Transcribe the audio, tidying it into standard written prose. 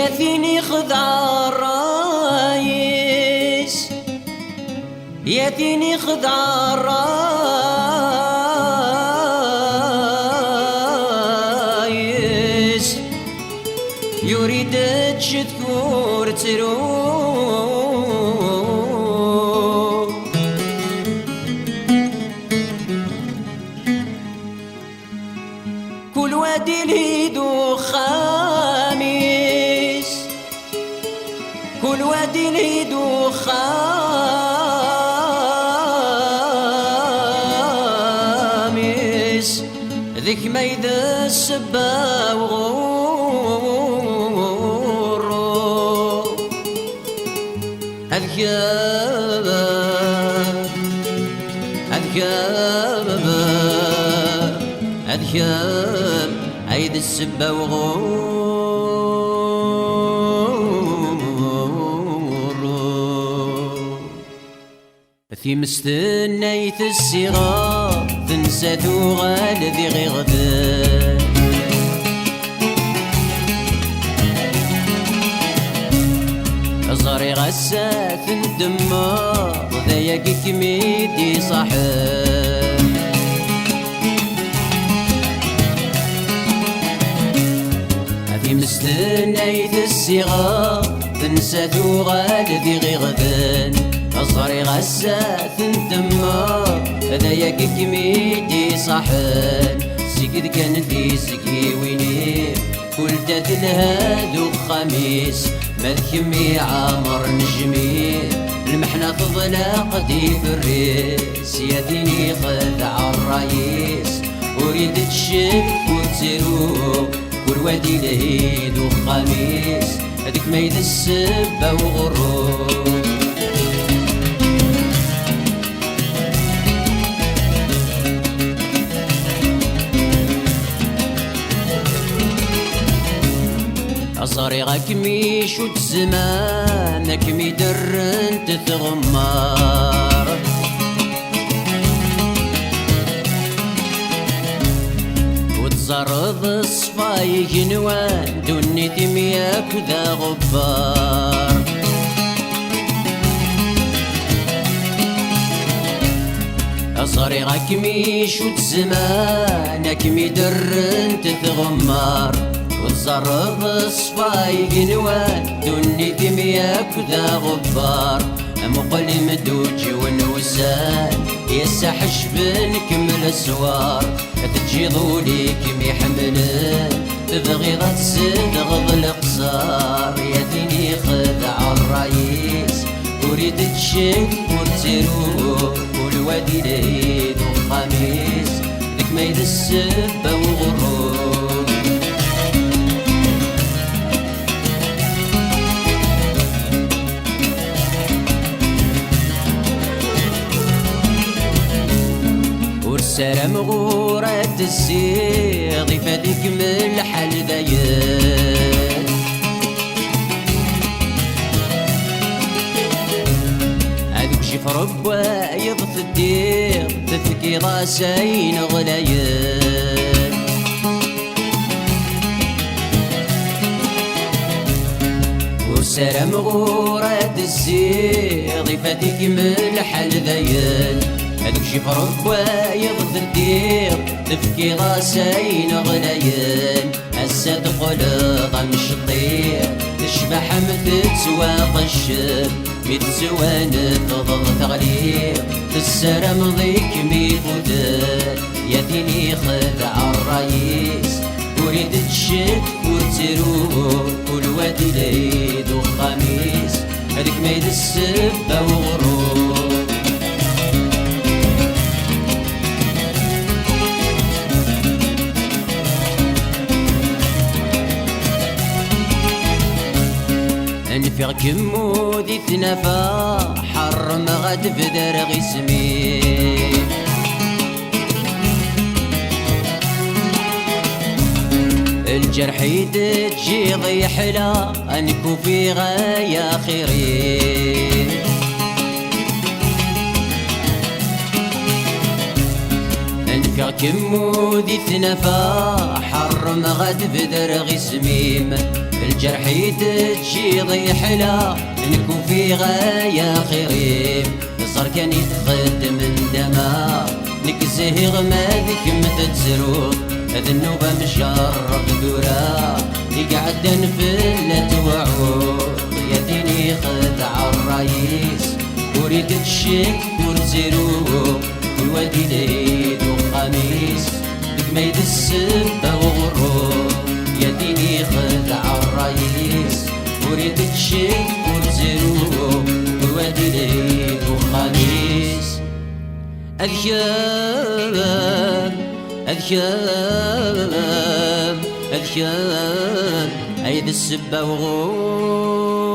ياثيني خذع الرايس ياثيني خذع الرايس يريد تشذكور تروح كل وادي ليدو خامس كل وادي ليدو خامس ذيك ما يذا السبا وغورو أذكاب عيد السبا وغورو في مستنيت الصغار تنسى ثوغال ذي غدان صاري غسات الدمار ذايق كميدي صاحب في مستنيت الصغار تنسى ثوغال ذي غدان صاري غسات الدمار ذايق كميدي صاحب سكد كان في سكي ويني قلت تلهادو خميس مذكمي عامر نجمي المحنة تضلق دي في الريس يديني خدع الرايس اريد تشك وتزيرو كل وادي لهيد وخميس هذيك ميد السبة وغرور صاري غاكمي شوت زمان كمي درن تتغمار وتزرد الصفاي جنوان دوني تمياك ذا غبار صاري غاكمي شوت زمان كمي درن تتغمار وتزرب الصفاي قنوان دوني دمياك ذا غبار مقل مدوجي ونوسان يسحش بنكمل السوار تجي ضولي كم يحملن تبغي تصدغ القصار يا ديني خدع الرايس اريد تشك وتزيرو كل وادي ليد وخميس ذيك ميد السبة وغرور سلام غورة السيغ فاديك من الحال داير هذوك شي في ربا يضف الدير تفكي راسين غلاير وسلام غورة السيغ فاديك من الحال داير هذوك شي في ربا يضف الدير تفكي راسين غلايين هسا تقول طنش الطير تشبح متتسوى طشب متسوى نتضغ تغلير تسرم ضيك ميقودر يا ديني خدع الرايس اريد تشك وتروح كل وادي ليد وخميس هذيك ميد السبة وغرور انفغ كمودي ثنفا حرم غد بدر غسمي الجرح يدجي ضيحلا انكو في غاية خيري انفغ كمودي ثنفا حرم غد بدر غسميم جرحي تجي ضيحلا نكون في غاية خيري صار كان يتخد من دما نكزهغ ما ذيك متتزرو هذا النوبة مشرب دورا يقعد نفلت وعود يا ديني خدع الرئيس وريد تشك ورزيرو والوادي العيد وخميس دقميد السبة وغروب يا ديني خدع الرئيس وريد تشك ورزيرو والوادي العيد وخميس أذكار أذكار أذكار عيد السبة وغروب